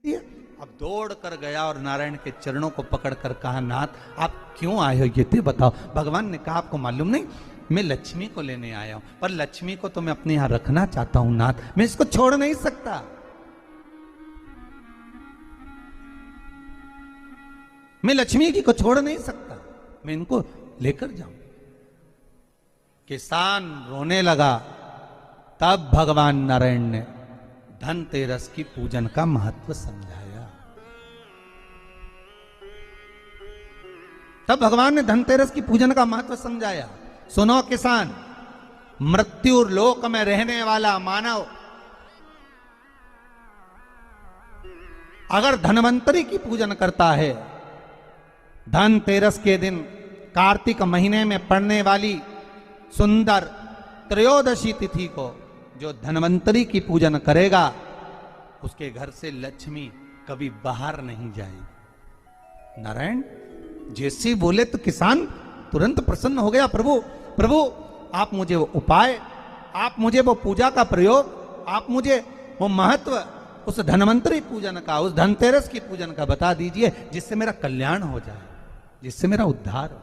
अब दौड़ कर गया और नारायण के चरणों को पकड़कर कहा, नाथ आप क्यों आए हो ये तो बताओ। भगवान ने कहा, आपको मालूम नहीं, मैं लक्ष्मी को लेने आया हूं, पर लक्ष्मी को तो मैं अपने यहां रखना चाहता हूं नाथ, मैं इसको छोड़ नहीं सकता। मैं लक्ष्मी जी को छोड़ नहीं सकता, मैं इनको लेकर जाऊं। किसान रोने लगा। तब भगवान नारायण ने धनतेरस की पूजन का महत्व समझाया। तब भगवान ने धनतेरस की पूजन का महत्व समझाया। सुनो किसान, मृत्यु लोक में रहने वाला मानव अगर धनवंतरी की पूजन करता है, धनतेरस के दिन कार्तिक महीने में पड़ने वाली सुंदर त्रयोदशी तिथि को जो धनवंतरी की पूजन करेगा, उसके घर से लक्ष्मी कभी बाहर नहीं जाएगी। नारायण जैसे बोले तो किसान तुरंत प्रसन्न हो गया। प्रभु प्रभु आप मुझे वो उपाय, आप मुझे वो पूजा का प्रयोग, आप मुझे वो महत्व उस धनवंतरी पूजन का, उस धनतेरस की पूजन का बता दीजिए, जिससे मेरा कल्याण हो जाए, जिससे मेरा उद्धार हो।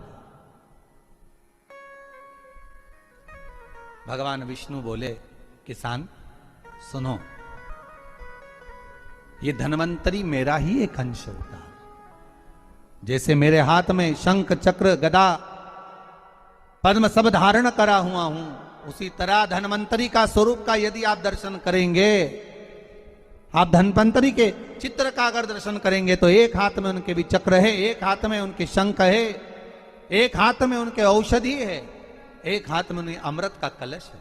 भगवान विष्णु बोले, किसान सुनो, ये धनवंतरी मेरा ही एक अंश होता है। जैसे मेरे हाथ में शंख चक्र गदा पद्म सब धारण करा हुआ हूं, उसी तरह धनवंतरी का स्वरूप का यदि आप दर्शन करेंगे, आप धनवंतरी के चित्र का अगर दर्शन करेंगे तो एक हाथ में उनके भी चक्र है, एक हाथ में उनके शंख है, एक हाथ में उनके औषधि है, एक हाथ में उनके अमृत का कलश है,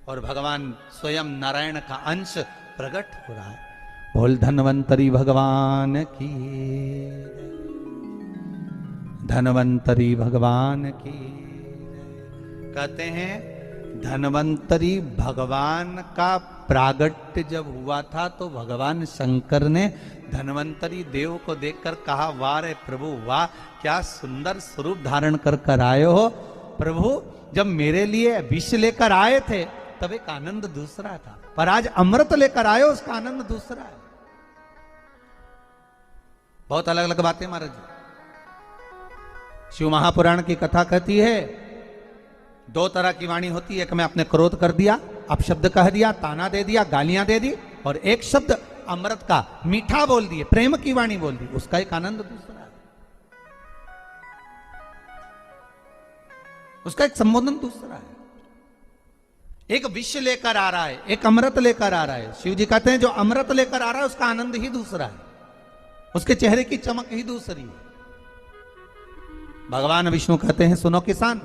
और भगवान स्वयं नारायण का अंश प्रकट हो रहा है। बोल धनवंतरी भगवान की, धनवंतरी भगवान की। कहते हैं धनवंतरी भगवान का प्रागट्य जब हुआ था तो भगवान शंकर ने धनवंतरी देव को देखकर कहा, वाह रे प्रभु वाह, क्या सुंदर स्वरूप धारण कर कर आए हो प्रभु। जब मेरे लिए विष लेकर आए थे तब एक आनंद दूसरा था, पर आज अमृत लेकर आए हो, उसका आनंद दूसरा है। बहुत अलग अलग बातें महाराज जी। शिव महापुराण की कथा कहती है, दो तरह की वाणी होती है। एक में आपने क्रोध कर दिया, अपशब्द कह दिया, ताना दे दिया, गालियां दे दी, और एक शब्द अमृत का मीठा बोल दिए, प्रेम की वाणी बोल दी, उसका एक आनंद दूसरा है, उसका एक संबोधन दूसरा है। एक विष लेकर आ रहा है, एक अमृत लेकर आ रहा है। शिव जी कहते हैं जो अमृत लेकर आ रहा है उसका आनंद ही दूसरा है, उसके चेहरे की चमक ही दूसरी है। भगवान विष्णु कहते हैं, सुनो किसान,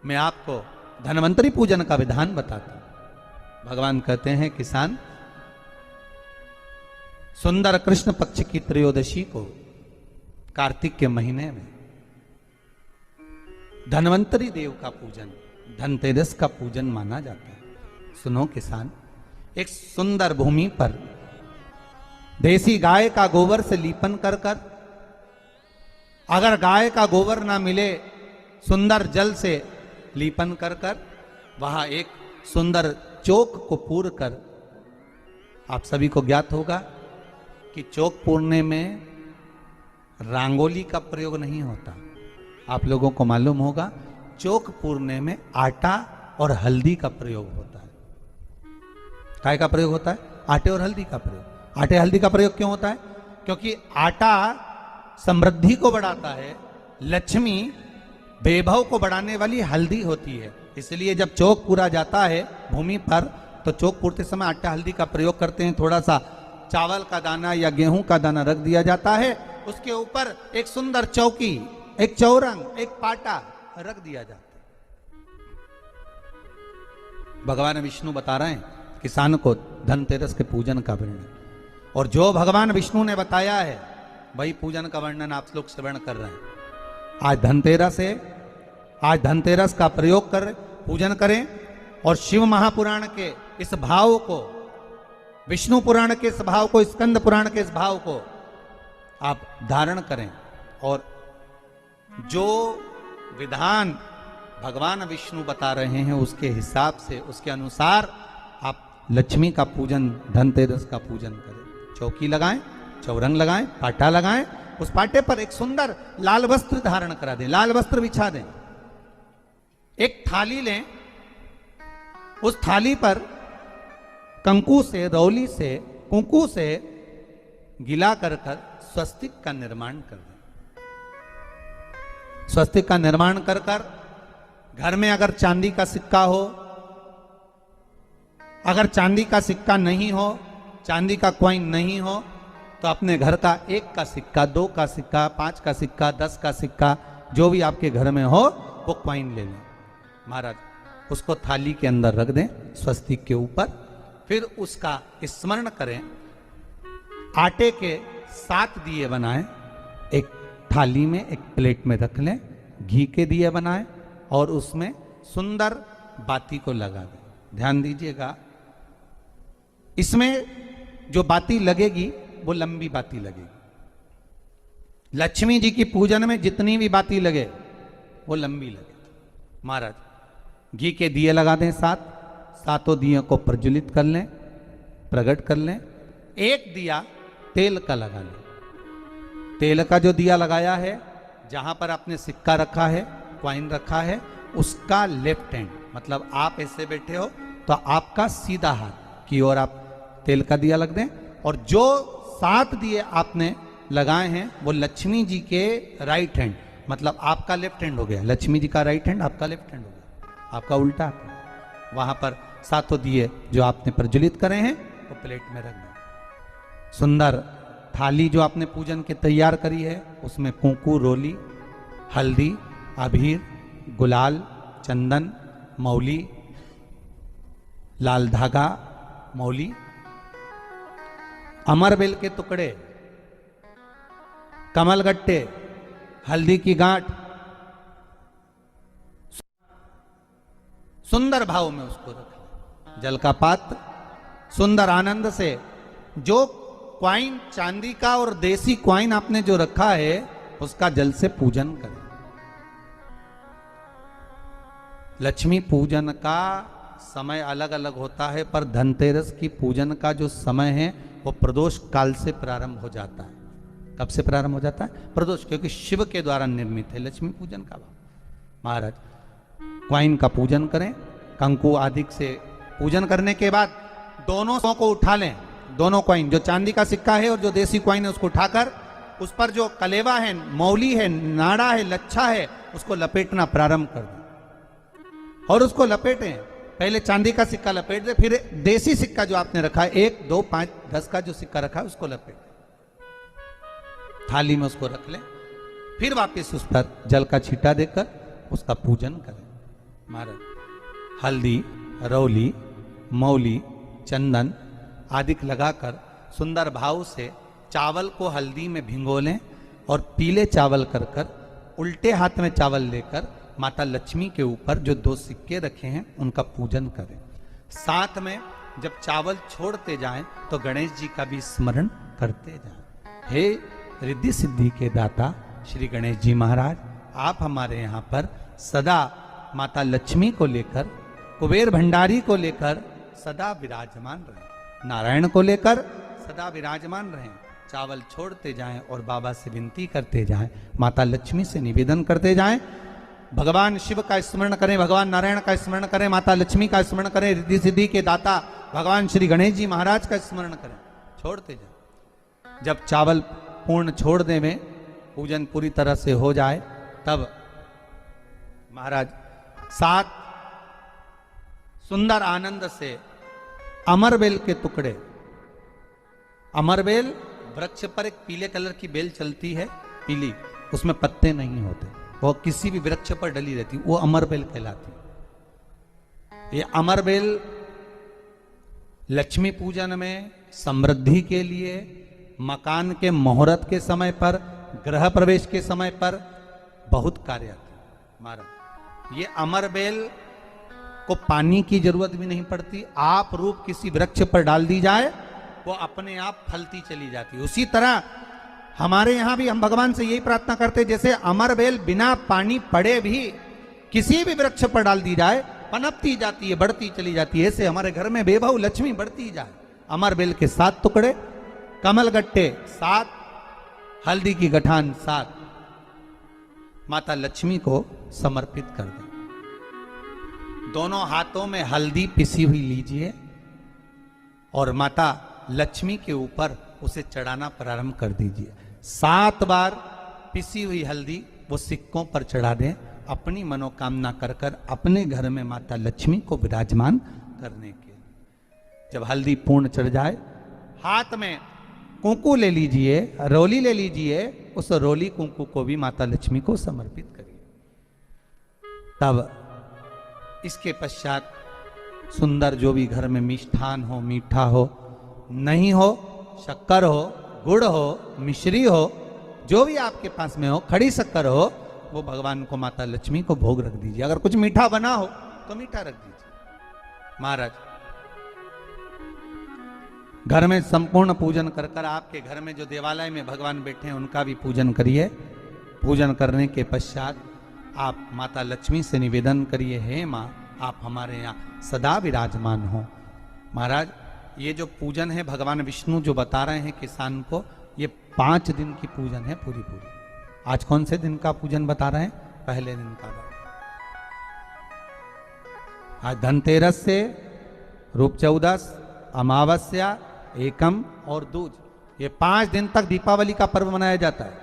मैं आपको धनवंतरी पूजन का विधान बताता हूं। भगवान कहते हैं, किसान सुंदर कृष्ण पक्ष की त्रयोदशी को कार्तिक के महीने में धनवंतरी देव का पूजन, धनतेरस का पूजन माना जाता है। सुनो किसान, एक सुंदर भूमि पर देसी गाय का गोबर से लीपन कर कर, अगर गाय का गोबर ना मिले, सुंदर जल से लीपन कर कर वहां एक सुंदर चौक को पूर कर, आप सभी को ज्ञात होगा कि चौक पूरने में रंगोली का प्रयोग नहीं होता। आप लोगों को मालूम होगा चौक पूरने में आटा और हल्दी का प्रयोग होता है। काय का प्रयोग होता है? आटे और हल्दी का प्रयोग। आटे हल्दी का प्रयोग क्यों होता है? क्योंकि आटा समृद्धि को बढ़ाता है, लक्ष्मी वैभव को बढ़ाने वाली हल्दी होती है। इसलिए जब चौक पूरा जाता है भूमि पर तो चौक पूरते समय आटा हल्दी का प्रयोग करते हैं। थोड़ा सा चावल का दाना या गेहूं का दाना रख दिया जाता है, उसके ऊपर एक सुंदर चौकी, एक चौरंग, एक पाटा रख दिया जाता है। भगवान विष्णु बता रहे हैं किसान को धनतेरस के पूजन का वर्णन, और जो भगवान विष्णु ने बताया है वही पूजन का वर्णन आप लोग श्रवण कर रहे हैं। आज धनतेरस है, आज धनतेरस का प्रयोग कर पूजन करें और शिव महापुराण के इस भाव को, विष्णु पुराण के इस भाव को, स्कंद पुराण के इस भाव को आप धारण करें, और जो विधान भगवान विष्णु बता रहे हैं उसके हिसाब से, उसके अनुसार आप लक्ष्मी का पूजन, धनतेरस का पूजन करें। चौकी लगाएं, चौरंग लगाएं, पाटा लगाएं, उस पाटे पर एक सुंदर लाल वस्त्र धारण करा दें, लाल वस्त्र बिछा दें। एक थाली लें, उस थाली पर कंकु से, रौली से, कुंकू से गिला कर स्वस्तिक का निर्माण कर दें। स्वस्तिक का निर्माण कर घर में अगर चांदी का सिक्का हो, अगर चांदी का सिक्का नहीं हो, चांदी का कॉइन नहीं हो, तो अपने घर का 1 का सिक्का, 2 का सिक्का, 5 का सिक्का, 10 का सिक्का, जो भी आपके घर में हो वो कॉइन ले लें महाराज, उसको थाली के अंदर रख दें स्वस्तिक के ऊपर। फिर उसका स्मरण करें, आटे के 7 दिए बनाएं, एक थाली में, एक प्लेट में रख लें, घी के दिए बनाएं और उसमें सुंदर बाती को लगा दें। ध्यान दीजिएगा, इसमें जो बाती लगेगी वो लंबी बाती लगेगी। लक्ष्मी जी की पूजन में जितनी भी बाती लगे वो लंबी लगे। महाराज घी के दिए लगा दें 7, सातों दियों को प्रज्वलित कर लें, प्रकट कर लें। एक दिया तेल का लगा लें। तेल का जो दिया लगाया है, जहां पर आपने सिक्का रखा है, कॉइन रखा है, उसका लेफ्ट हैंड, मतलब आप ऐसे बैठे हो तो आपका सीधा हाथ की ओर आप तेल का दिया लग दें। और जो 7 दिए आपने लगाए हैं वो लक्ष्मी जी के राइट हैंड, मतलब आपका लेफ्ट हैंड हो गया, लक्ष्मी जी का राइट हैंड, आपका लेफ्ट हैंड हो गया, आपका उल्टा हाथ है। वहां पर 7 दिए जो आपने प्रज्वलित करे हैं वो प्लेट में रख दें। सुंदर थाली जो आपने पूजन के तैयार करी है, उसमें कुंकू, रोली, हल्दी, अबीर, गुलाल, चंदन, मौली, लाल धागा, मौली, अमरबेल के टुकड़े, कमलगट्टे, हल्दी की गांठ, सुंदर भाव में उसको रखें। जल का पात्र सुंदर आनंद से, जो क्वाइन चांदी का और देसी क्वाइन आपने जो रखा है उसका जल से पूजन करें। लक्ष्मी पूजन का समय अलग अलग होता है, पर धनतेरस की पूजन का जो समय है वो प्रदोष काल से प्रारंभ हो जाता है। कब से प्रारंभ हो जाता है? प्रदोष, क्योंकि शिव के द्वारा निर्मित है लक्ष्मी पूजन का भाव। महाराज क्वाइन का पूजन करें, कंकु आदि से पूजन करने के बाद दोनों को उठा लें। दोनों क्वाइन, जो चांदी का सिक्का है और जो देसी क्वाइन है, उसको उठाकर उस पर जो कलेवा है, मौली है, नाड़ा है, लच्छा है, उसको लपेटना प्रारंभ कर दें और उसको लपेटें। पहले चांदी का सिक्का लपेट दे, फिर देसी सिक्का जो आपने रखा है, 1, 2, 5, 10 का जो सिक्का रखा है उसको लपेट दें, थाली में उसको रख लें। फिर वापस उस पर जल का छींटा देकर उसका पूजन करें। महाराज हल्दी, रौली, मौली, चंदन आदि लगाकर सुंदर भाव से चावल को हल्दी में भिगो लें और पीले चावल कर उल्टे हाथ में चावल लेकर माता लक्ष्मी के ऊपर जो 2 सिक्के रखे हैं उनका पूजन करें। साथ में जब चावल छोड़ते जाएं तो गणेश जी का भी स्मरण करते जाएं। हे रिद्धि सिद्धि के दाता श्री गणेश जी महाराज, आप हमारे यहाँ पर सदा माता लक्ष्मी को लेकर, कुबेर भंडारी को लेकर सदा विराजमान रहें, नारायण को लेकर सदा विराजमान रहें। चावल छोड़ते जाएं और बाबा से विनती करते जाएं, माता लक्ष्मी से निवेदन करते जाएं। भगवान शिव का स्मरण करें, भगवान नारायण का स्मरण करें, माता लक्ष्मी का स्मरण करें, रिद्धि सिद्धि के दाता भगवान श्री गणेश जी महाराज का स्मरण करें, छोड़ते जाएं। जब चावल पूर्ण छोड़ दे में पूजन पूरी तरह से हो जाए, तब महाराज 7 सुंदर आनंद से अमरबेल के टुकड़े, अमरबेल वृक्ष पर एक पीले कलर की बेल चलती है, पीली, उसमें पत्ते नहीं होते, वो किसी भी वृक्ष पर डली रहती, वो अमरबेल कहलाती। ये अमरबेल लक्ष्मी पूजन में, समृद्धि के लिए, मकान के मुहूर्त के समय पर, गृह प्रवेश के समय पर बहुत कार्य आते हैं। महाराज ये अमरबेल को पानी की जरूरत भी नहीं पड़ती, आप रूप किसी वृक्ष पर डाल दी जाए वो अपने आप फलती चली जाती है। उसी तरह हमारे यहां भी हम भगवान से यही प्रार्थना करते हैं, जैसे अमरबेल बिना पानी पड़े भी किसी भी वृक्ष पर डाल दी जाए पनपती जाती है, बढ़ती चली जाती है, ऐसे हमारे घर में बेभव लक्ष्मी बढ़ती जाए। अमरबेल के 7 टुकड़े कमल गट्टे 7, हल्दी की गठान 7 माता लक्ष्मी को समर्पित कर दें। दोनों हाथों में हल्दी पिसी हुई लीजिए और माता लक्ष्मी के ऊपर उसे चढ़ाना प्रारंभ कर दीजिए। 7 बार पिसी हुई हल्दी वो सिक्कों पर चढ़ा दें, अपनी मनोकामना कर कर अपने घर में माता लक्ष्मी को विराजमान करने के। जब हल्दी पूर्ण चढ़ जाए, हाथ में कुंकू ले लीजिए, रोली ले लीजिए, उस रोली कुंकू को भी माता लक्ष्मी को समर्पित करिए। तब इसके पश्चात सुंदर जो भी घर में मिष्ठान हो, मीठा हो, नहीं हो, शक्कर हो, गुड़ हो, मिश्री हो, जो भी आपके पास में हो, खड़ी शक्कर हो, वो भगवान को माता लक्ष्मी को भोग रख दीजिए। अगर कुछ मीठा बना हो तो मीठा रख दीजिए। महाराज घर में संपूर्ण पूजन कर कर आपके घर में जो देवालय में भगवान बैठे हैं उनका भी पूजन करिए। पूजन करने के पश्चात आप माता लक्ष्मी से निवेदन करिए, हे माँ आप हमारे यहाँ सदा विराजमान हो। महाराज ये जो पूजन है भगवान विष्णु जो बता रहे हैं किसान को, ये 5 दिन की पूजन है पूरी। आज कौन से दिन का पूजन बता रहे हैं? पहले दिन का। आज धनतेरस से रूप चौदस, अमावस्या, एकम और दूज, ये 5 दिन तक दीपावली का पर्व मनाया जाता है,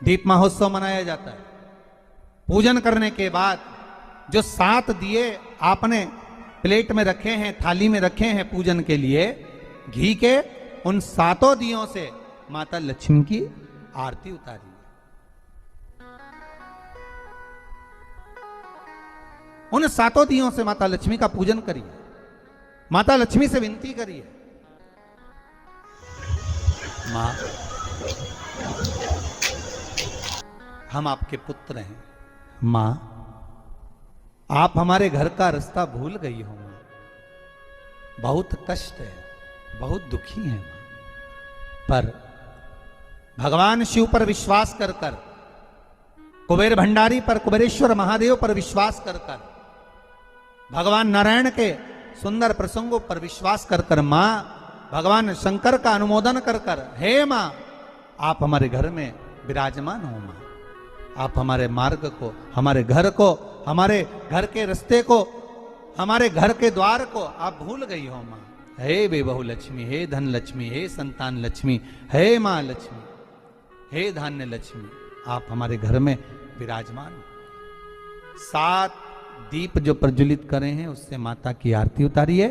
दीप महोत्सव मनाया जाता है। पूजन करने के बाद जो 7 दिए आपने प्लेट में रखे हैं, थाली में रखे हैं पूजन के लिए घी के, उन 7 दियों से माता लक्ष्मी की आरती उतारिए। उन 7 दियों से माता लक्ष्मी का पूजन करिए। माता लक्ष्मी से विनती करिए, मां हम आपके पुत्र हैं, मां आप हमारे घर का रास्ता भूल गई हो, बहुत कष्ट है, बहुत दुखी है, पर भगवान शिव पर विश्वास कर कर, कुबेर भंडारी पर, कुबेरेश्वर महादेव पर विश्वास कर कर, भगवान नारायण के सुंदर प्रसंगों पर विश्वास कर कर, मां भगवान शंकर का अनुमोदन कर कर, हे मां आप हमारे घर में विराजमान हो, मां आप हमारे मार्ग को, हमारे घर को, हमारे घर के रास्ते को, हमारे घर के द्वार को आप भूल गई हो मां। हे बेबहू लक्ष्मी, हे धन लक्ष्मी, हे संतान लक्ष्मी, हे मां लक्ष्मी, हे धान्य लक्ष्मी, आप हमारे घर में विराजमान हो। 7 दीप जो प्रज्वलित करे हैं उससे माता की आरती उतारिए।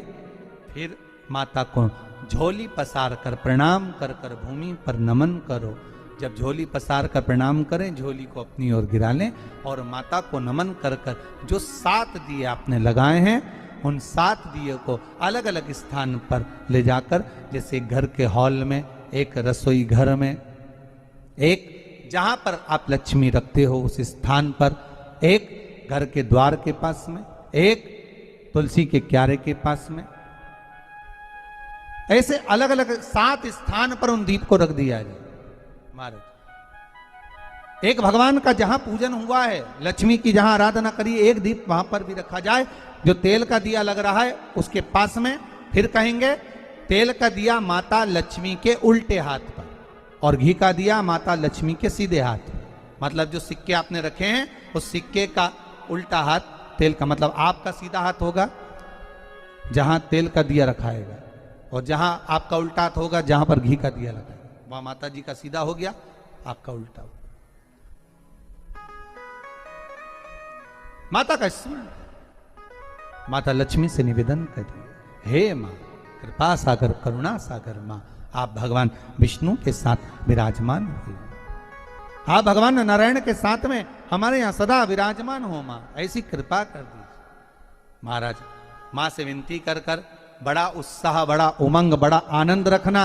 फिर माता को झोली पसार कर प्रणाम कर कर भूमि पर नमन करो। जब झोली पसार कर प्रणाम करें, झोली को अपनी ओर गिरा लें और माता को नमन कर कर जो 7 दिए आपने लगाए हैं उन 7 दिए को अलग अलग स्थान पर ले जाकर, जैसे घर के हॉल में, एक रसोई घर में, एक जहां पर आप लक्ष्मी रखते हो उस स्थान पर, एक घर के द्वार के पास में, एक तुलसी के क्यारे के पास में, ऐसे अलग अलग 7 स्थान पर उन दीप को रख दिया जाए। महाराज एक भगवान का जहां पूजन हुआ है, लक्ष्मी की जहां आराधना करी, एक दीप वहां पर भी रखा जाए। जो तेल का दिया लग रहा है उसके पास में, फिर कहेंगे तेल का दिया माता लक्ष्मी के उल्टे हाथ पर और घी का दिया माता लक्ष्मी के सीधे हाथ पर। मतलब जो सिक्के आपने रखे हैं उस सिक्के का उल्टा हाथ तेल का, मतलब आपका सीधा हाथ होगा जहां तेल का दिया रखाएगा, और जहां आपका उल्टा हाथ होगा जहां पर घी का दिया लगा, वहां माता जी का सीधा हो गया, आपका उल्टा हो। माता का स्मरण, माता लक्ष्मी से निवेदन करिए, हे मां कृपा सागर, करुणा सागर, मां आप भगवान विष्णु के साथ विराजमान हुए, आप भगवान नारायण के साथ में हमारे यहां सदा विराजमान हो, मां ऐसी कृपा कर दीजिए। महाराज मां से विनती कर कर बड़ा उत्साह, बड़ा उमंग, बड़ा आनंद रखना,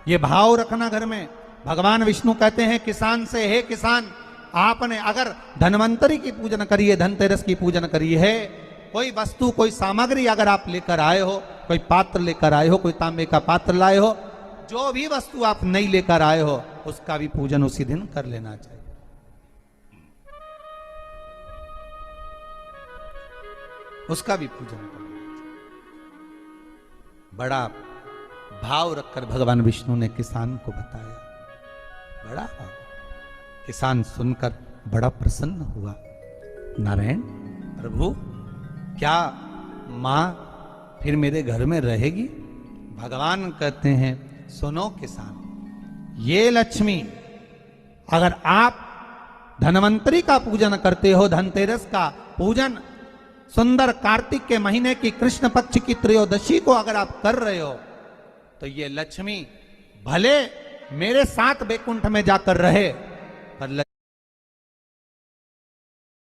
ये भाव रखना घर में। भगवान विष्णु कहते हैं किसान से, हे किसान आपने अगर धन्वंतरी की पूजन करी है, धनतेरस की पूजन करी है, कोई वस्तु, कोई सामग्री अगर आप लेकर आए हो, कोई पात्र लेकर आए हो, कोई तांबे का पात्र लाए हो, जो भी वस्तु आप नहीं लेकर आए हो उसका भी पूजन उसी दिन कर लेना चाहिए। उसका भी पूजन करना चाहिए। बड़ा भाव रखकर भगवान विष्णु ने किसान को बताया। बड़ा भाव। किसान सुनकर बड़ा प्रसन्न हुआ। नारायण प्रभु, क्या मां फिर मेरे घर में रहेगी? भगवान कहते हैं, सुनो किसान, ये लक्ष्मी, अगर आप धनवंतरी का पूजन करते हो, धनतेरस का पूजन सुंदर कार्तिक के महीने की कृष्ण पक्ष की त्रयोदशी को अगर आप कर रहे हो, तो ये लक्ष्मी भले मेरे साथ बैकुंठ में जाकर रहे, पर